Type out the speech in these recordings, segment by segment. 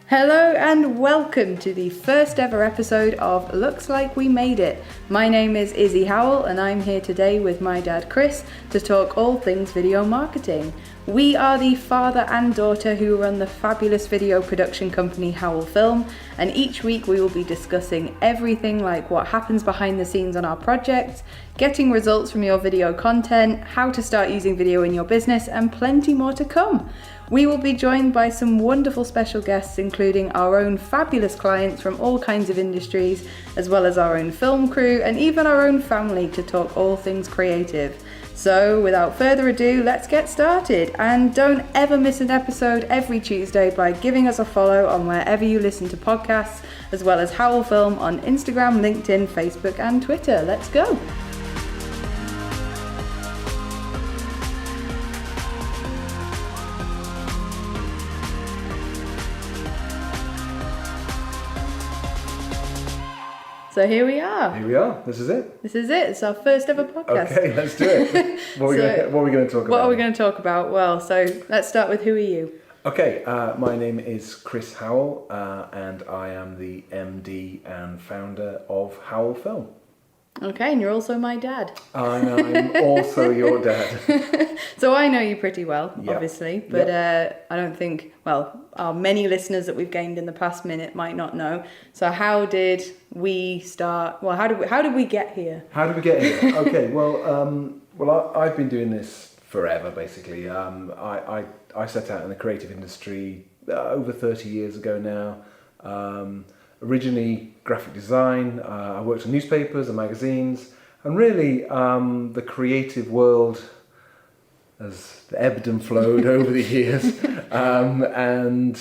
Hello and welcome to the first ever episode of Looks Like We Made It. My name is Izzy Howell and I'm here today with my dad Chris to talk all things video marketing. We are the father and daughter who run the fabulous video production company Howell Film, and each week we will be discussing everything like what happens behind the scenes on our projects, getting results from your video content, how to start using video in your business, and plenty more to come. We will be joined by some wonderful special guests, including our own fabulous clients from all kinds of industries, as well as our own film crew and even our own family to talk all things creative. So without further ado, let's get started. And don't ever miss an episode every Tuesday by giving us a follow on wherever you listen to podcasts, as well as Howell Film on Instagram, LinkedIn, Facebook and Twitter. Let's go. So here we are. Here we are. This is it. This is it. It's our first ever podcast. Okay, let's do it. What are we going to talk about? What are we going to talk about? Well, so let's start with who are you? Okay, my name is Chris Howell, and I am the MD and founder of Howell Film. Okay, and you're also my dad. And I'm also your dad. So I know you pretty well, Yep. obviously, but I don't think, our many listeners that we've gained in the past minute might not know. So how did we start? Well, how did we get here? How did we get here? Okay, I've been doing this forever, basically. I set out in the creative industry over 30 years ago now. Originally graphic design. I worked in newspapers and magazines, and really the creative world has ebbed and flowed over the years. And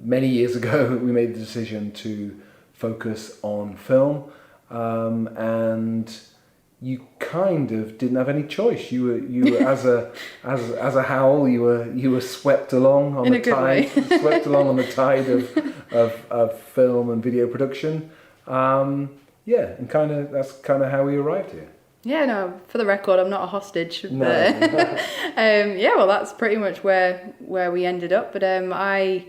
many years ago, we made the decision to focus on film, and you kind of didn't have any choice. You were as a Howell, you were swept along on the tide, swept along on the tide of film and video production. And that's kind of how we arrived here. Yeah, no, for the record, I'm not a hostage. No. But that's pretty much where we ended up. But I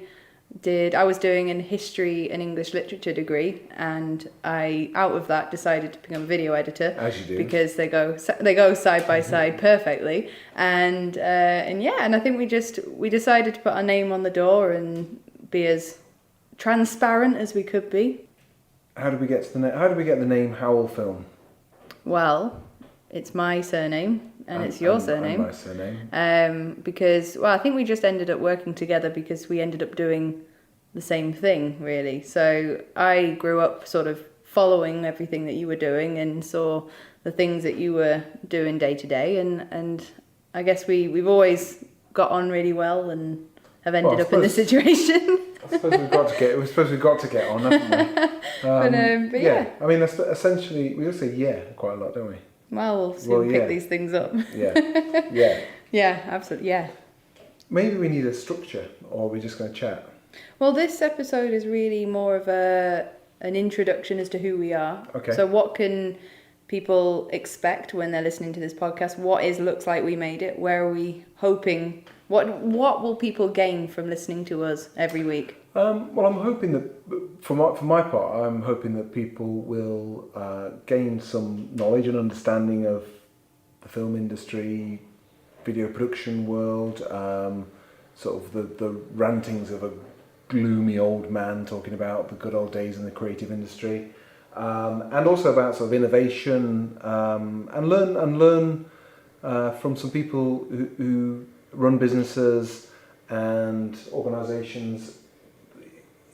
was doing a history and English literature degree, and I, out of that, decided to become a video editor. As you do. Because they go side by side perfectly. And I think we decided to put our name on the door and be as transparent as we could be. How did we get the name Howell Film? Well, it's my surname and it's your surname. And my surname. Because I think we just ended up working together because we ended up doing the same thing, really. So I grew up sort of following everything that you were doing and saw the things that you were doing day to day, and I guess we've always got on really well and have ended up in this situation. I suppose we've got to get on, haven't we? But yeah. I mean, that's essentially, we all say yeah quite a lot, don't we? Well, we'll soon pick these things up. Yeah. Yeah, absolutely, yeah. Maybe we need a structure, or are we just going to chat? Well, this episode is really more of an introduction as to who we are. Okay. So what can people expect when they're listening to this podcast? What looks like we made it? Where are we hoping? What will people gain from listening to us every week? I'm hoping that, for my part, I'm hoping that people will gain some knowledge and understanding of the film industry, video production world, sort of the rantings of a gloomy old man talking about the good old days in the creative industry, and also about sort of innovation, and learn from some people who run businesses and organisations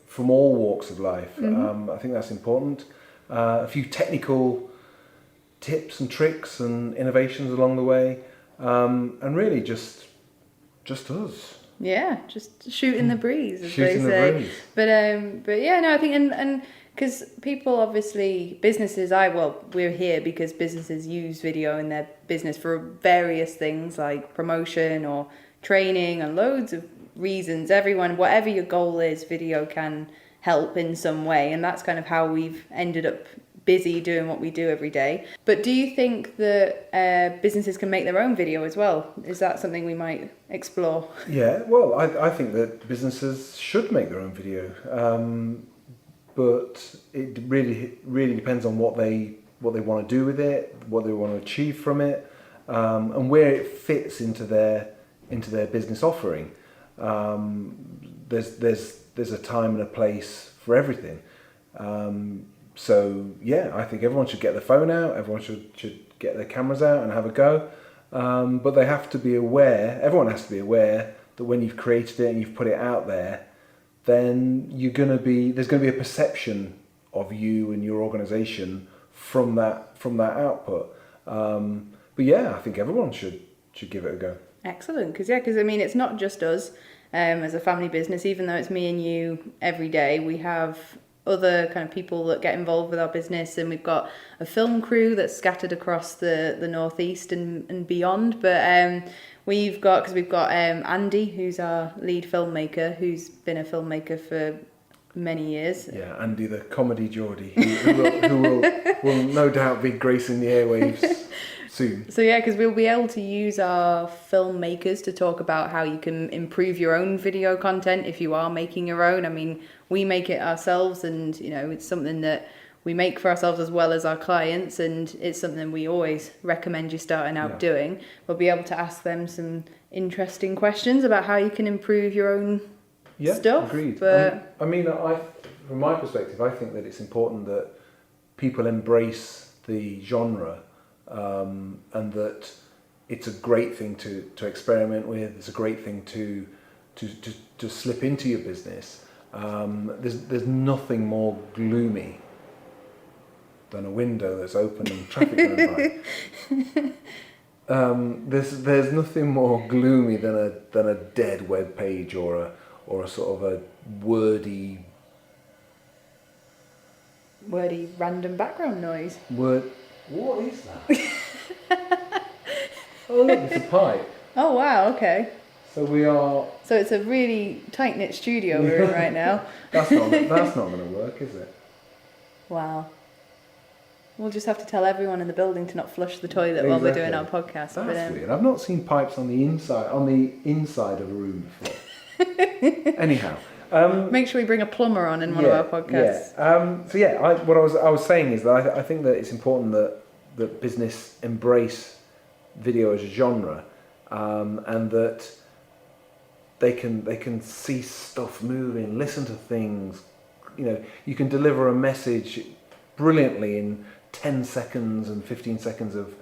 from all walks of life. Mm-hmm. I think that's important. A few technical tips and tricks and innovations along the way, and really just us. Yeah, just shooting the breeze, as Shooting they say. the breeze. But yeah, no, I think and because people obviously we're here because businesses use video in their business for various things like promotion or training and loads of reasons. Everyone, whatever your goal is, video can help in some way, and that's kind of how we've ended up busy doing what we do every day. But do you think that businesses can make their own video as well? Is that something we might explore? Yeah, well, I think that businesses should make their own video, but it really depends on what they want to do with it, what they want to achieve from it, and where it fits into their business offering. There's a time and a place for everything. So yeah, I think everyone should get their phone out. Everyone should get their cameras out and have a go. But they have to be aware. Everyone has to be aware that when you've created it and you've put it out there, then there's going to be a perception of you and your organisation from that output. But yeah, I think everyone should give it a go. Excellent, because I mean, it's not just us as a family business. Even though it's me and you every day, we have other kind of people that get involved with our business, and we've got a film crew that's scattered across the northeast and beyond. But we've got Andy, who's our lead filmmaker, who's been a filmmaker for many years. Yeah, Andy, the comedy Geordie, who will no doubt be gracing the airwaves soon. So yeah, because we'll be able to use our filmmakers to talk about how you can improve your own video content if you are making your own. I mean, we make it ourselves, and it's something that we make for ourselves as well as our clients, and it's something we always recommend you starting out doing. We'll be able to ask them some interesting questions about how you can improve your own stuff. Agreed. But I mean, from my perspective, I think that it's important that people embrace the genre, and that it's a great thing to experiment with. It's a great thing to slip into your business. There's nothing more gloomy than a window that's open and traffic going by. There's nothing more gloomy than a dead web page or a sort of a wordy random background noise. What is that? Oh look, it's a pipe. Oh wow, okay. So it's a really tight-knit studio we're in right now. That's not going to work, is it? Wow. We'll just have to tell everyone in the building to not flush the toilet while we're doing our podcast. That's weird. I've not seen pipes on the inside of a room before. Anyhow. Make sure we bring a plumber on in one of our podcasts. Yeah. What I was saying is that I think that it's important that business embrace video as a genre, and that they can see stuff moving, listen to things. You can deliver a message brilliantly in 10 seconds and 15 seconds of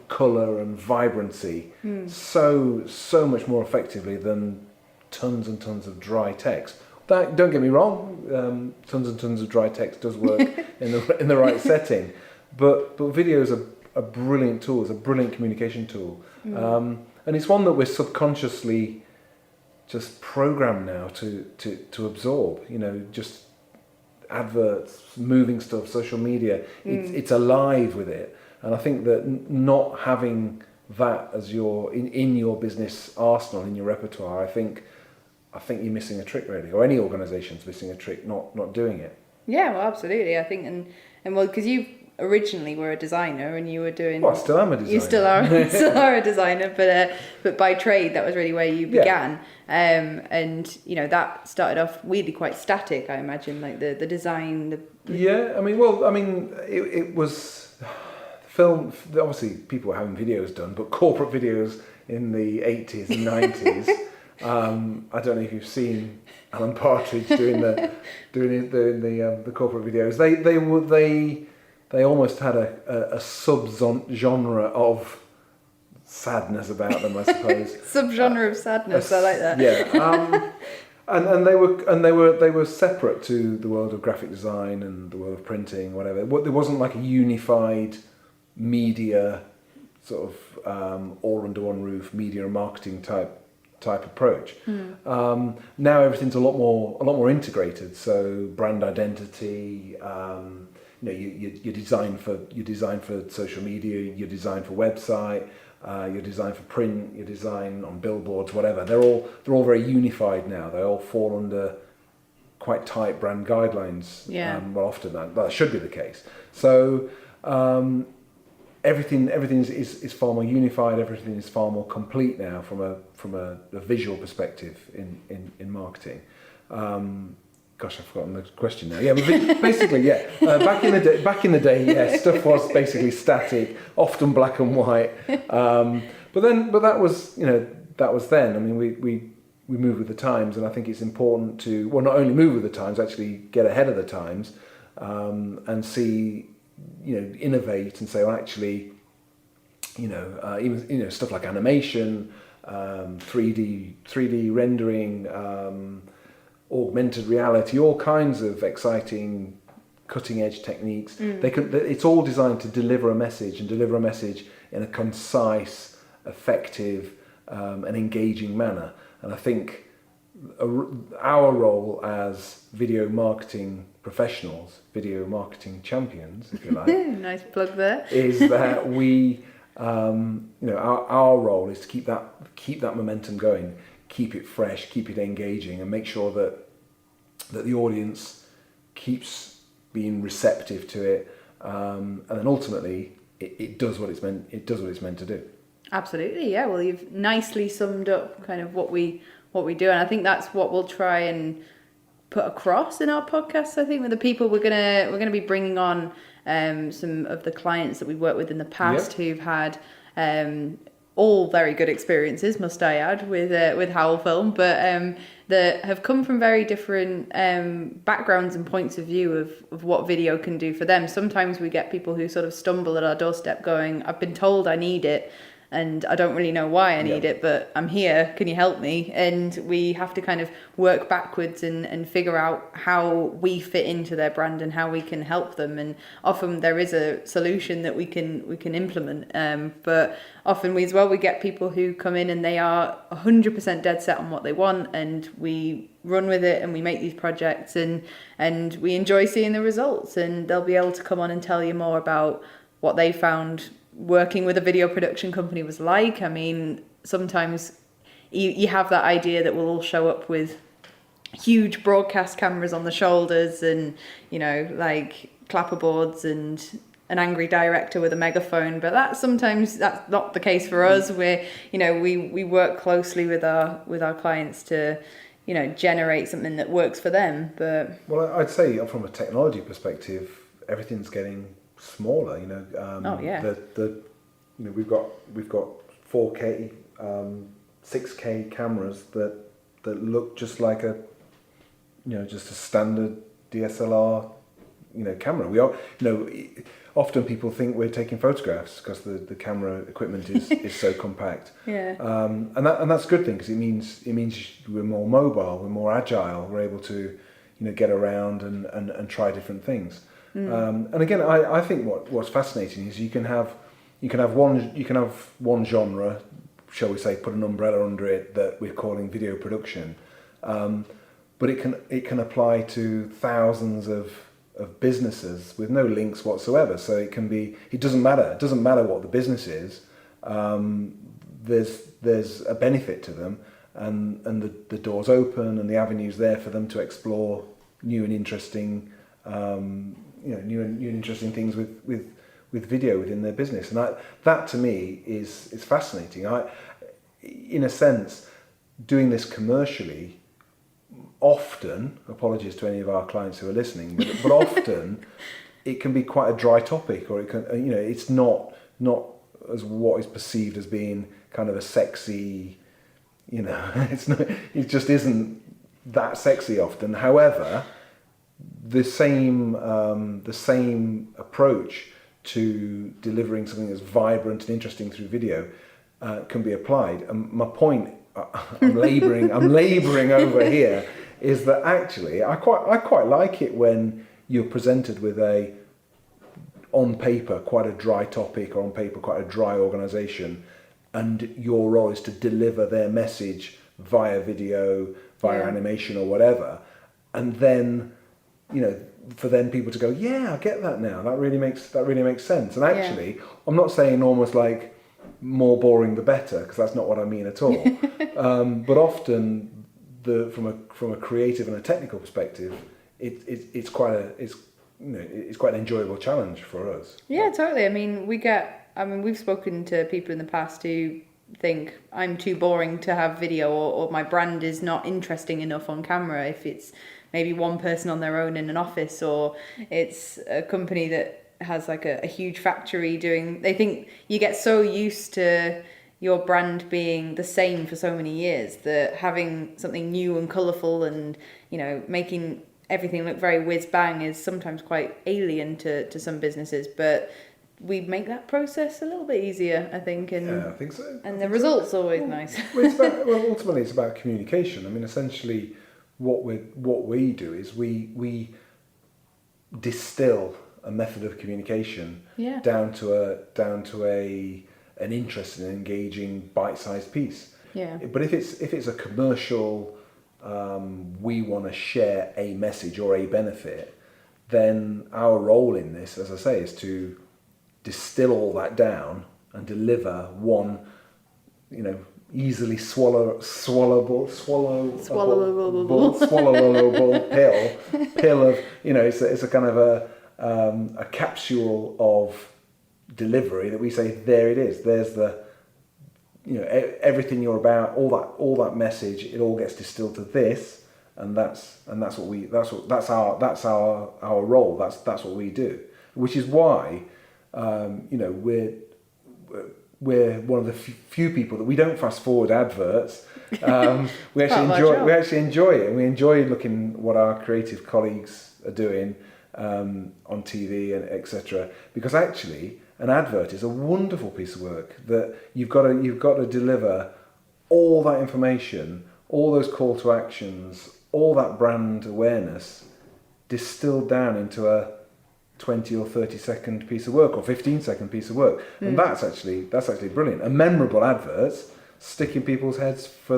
colour and vibrancy, so much more effectively than tons and tons of dry text. Don't get me wrong, tons and tons of dry text does work in the right setting, but video is a brilliant tool. It's a brilliant communication tool, and it's one that we're subconsciously just programmed now to absorb. Just adverts, moving stuff, social media. It's alive with it, and I think that not having that as in your business arsenal, in your repertoire, I think you're missing a trick, really, or any organisation's missing a trick not doing it. Yeah, well, absolutely. I think, and well, because you originally were a designer and you were doing. Well, I still am a designer. You still are a designer, but by trade, that was really where you began. Yeah. And that started off weirdly quite static, I imagine, like the design. Yeah, it was film. Obviously, people were having videos done, but corporate videos in the 80s and 90s. I don't know if you've seen Alan Partridge doing the corporate videos. They almost had a sub-genre of sadness about them, I suppose. Subgenre of sadness. I like that. Yeah. And they were separate to the world of graphic design and the world of printing, whatever. There wasn't like a unified media sort of all under one roof media and marketing type approach. Now everything's a lot more integrated. So brand identity, you design for social media, you design for website, you design for print, you design on billboards, whatever. They're all very unified now. They all fall under quite tight brand guidelines. Yeah. Well, often that should be the case. So everything is far more unified. Everything is far more complete now from a visual perspective in marketing. Gosh, I've forgotten the question now. Yeah, but basically, yeah. Back in the day, yeah, stuff was basically static, often black and white. But that was then. I mean, we move with the times, and I think it's important to not only move with the times, actually get ahead of the times, and see, innovate and say, well, actually, even stuff like animation, 3D rendering. Augmented reality, all kinds of exciting cutting edge techniques. It's all designed to deliver a message in a concise, effective, and engaging manner. And I think our role as video marketing professionals, video marketing champions, if you like, nice plug there, is that we, our role is to keep that momentum going. Keep it fresh, keep it engaging, and make sure that the audience keeps being receptive to it, and then ultimately it does what it's meant. It does what it's meant to do. Absolutely, yeah. Well, you've nicely summed up kind of what we do, and I think that's what we'll try and put across in our podcast. I think with the people we're gonna be bringing on some of the clients that we've worked with in the past who've had. All very good experiences, must I add, with Howell Film, but that have come from very different backgrounds and points of view of what video can do for them. Sometimes we get people who sort of stumble at our doorstep going, I've been told I need it, and I don't really know why I need it, but I'm here, can you help me? And we have to kind of work backwards and figure out how we fit into their brand and how we can help them. And often there is a solution that we can implement, but often we get people who come in and they are 100% dead set on what they want, and we run with it and we make these projects and we enjoy seeing the results, and they'll be able to come on and tell you more about what they found working with a video production company was like. I mean, sometimes you have that idea that we'll all show up with huge broadcast cameras on the shoulders and, like clapperboards and an angry director with a megaphone, but that's not the case for us. We work closely with our clients to, generate something that works for them. But I'd say from a technology perspective, everything's getting smaller. We've got 4K, 6K cameras that look just like just a standard DSLR, camera. We are, often people think we're taking photographs because the camera equipment is so compact. Yeah. And that's a good thing, because it means we're more mobile, we're more agile, we're able to, get around and try different things. And again, I think what's fascinating is you can have one genre, shall we say, put an umbrella under it that we're calling video production, but it can apply to thousands of businesses with no links whatsoever. So it doesn't matter what the business is. There's a benefit to them, and the door's open and the avenue's there for them to explore new and interesting new and interesting things with video within their business. And that to me is fascinating. In a sense, doing this commercially, often, apologies to any of our clients who are listening, but often it can be quite a dry topic, or it can, it's not as what is perceived as being kind of a sexy, it just isn't that sexy often. However, the same approach to delivering something that's vibrant and interesting through video can be applied. And my point, I'm labouring over here, is that actually I quite like it when you're presented with on paper quite a dry topic, or on paper quite a dry organisation, and your role is to deliver their message via video, via animation or whatever, and then for then people to go, yeah, I get that now. That really makes sense. And actually, I'm not saying almost like more boring the better, because that's not what I mean at all. But often from a creative and a technical perspective, it's quite an enjoyable challenge for us. Yeah, totally. I mean, we've spoken to people in the past who think I'm too boring to have video, or my brand is not interesting enough on camera if it's maybe one person on their own in an office, or it's a company that has like a huge factory doing. They think you get so used to your brand being the same for so many years that having something new and colourful and, making everything look very whiz bang is sometimes quite alien to some businesses, but we make that process a little bit easier, I think. And yeah, I think so. And the results are always nice. Ultimately, it's about communication. I mean, essentially, what we do is we distill a method of communication down to an interesting and engaging bite-sized piece. Yeah. But if it's a commercial, we want to share a message or a benefit, then our role in this, as I say, is to distill all that down and deliver one, easily swallowable pill of, it's a kind of a capsule of delivery that we say, there it is. There's the, everything you're about, all that message, it all gets distilled to this, and that's our role. That's what we do, which is why we're one of the few people that we don't fast forward adverts. We actually enjoy it, and we enjoy looking what our creative colleagues are doing on TV and etc. Because actually, an advert is a wonderful piece of work that you've got to deliver all that information, all those call to actions, all that brand awareness, distilled down into a 20 or 30 second piece of work or 15 second piece of work. And that's actually brilliant. And memorable adverts stick in people's heads for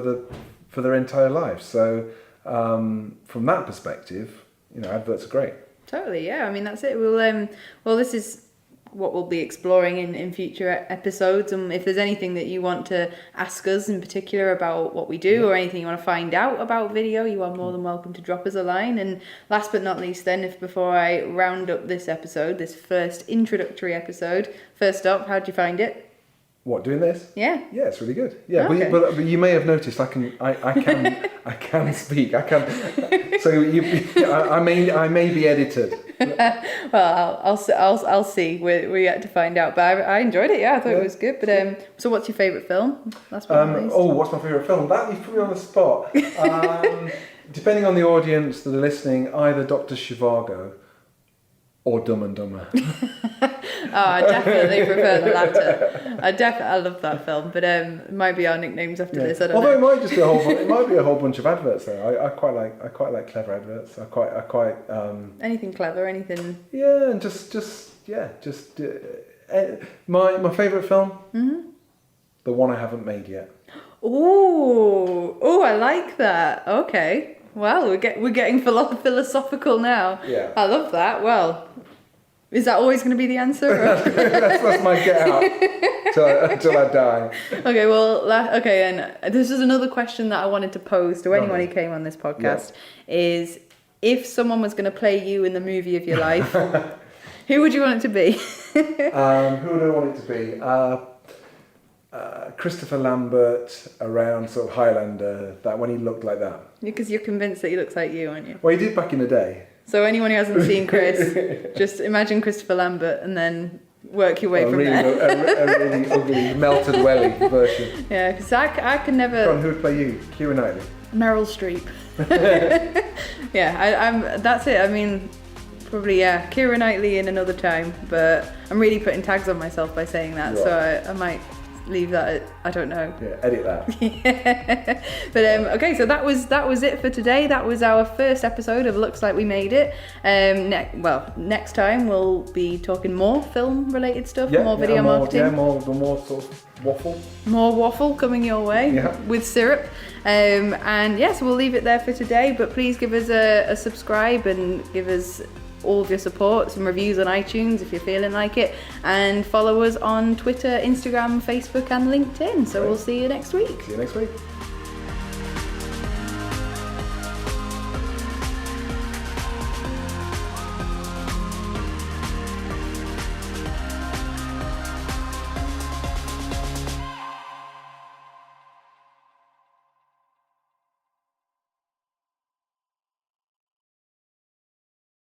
their entire life. So from that perspective, adverts are great. Totally, yeah. I mean, that's it. Well, this is what we'll be exploring in future episodes, and if there's anything that you want to ask us in particular about what we do, or anything you want to find out about video, you are more than welcome to drop us a line. And last but not least then, before I round up this episode, this first introductory episode, first up, how'd you find it? What, doing this? Yeah. Yeah, it's really good. Yeah, okay. but you may have noticed I can speak. So I may be edited. Well, I'll see. We're yet to find out. But I enjoyed it. Yeah, I thought it was good. But so, what's your favourite film? Last but not least. What's my favourite film? That you've put me on the spot. Depending on the audience that are listening, either Dr. Zhivago or Dumb and Dumber. I definitely prefer the latter. I love that film, but it might be our nicknames after this. I don't know. It might just be a whole bunch of adverts though. I quite like clever adverts. I quite anything clever, anything. Yeah, and my favourite film, the one I haven't made yet. Oh, I like that. Okay. Well, we're getting philosophical now. Yeah. I love that. Well, is that always going to be the answer? that's my get out until I die. Okay, well, and this is another question that I wanted to pose to anyone who came on this podcast, is if someone was going to play you in the movie of your life, who would you want it to be? Who would I want it to be? Christopher Lambert around sort of Highlander, that when he looked like that. Because you're convinced that he looks like you, aren't you? Well, he did back in the day. So anyone who hasn't seen Chris, just imagine Christopher Lambert and then work your way from there. A really ugly, melted welly version. Yeah, because I can never... John, who would play you? Keira Knightley? Meryl Streep. Yeah, I'm. That's it. I mean, probably, Keira Knightley in another time, but I'm really putting tags on myself by saying that, so I might leave that. I don't know. Yeah, edit that. Yeah. But okay, so that was it for today. That was our first episode of Looks Like We Made It. Next time we'll be talking more film related stuff, more video marketing. Yeah, more sort of waffle. More waffle coming your way with syrup. And yes, we'll leave it there for today, but please give us a subscribe and give us all of your support, some reviews on iTunes if you're feeling like it, and follow us on Twitter, Instagram, Facebook and LinkedIn. So we'll see you next week. See you next week.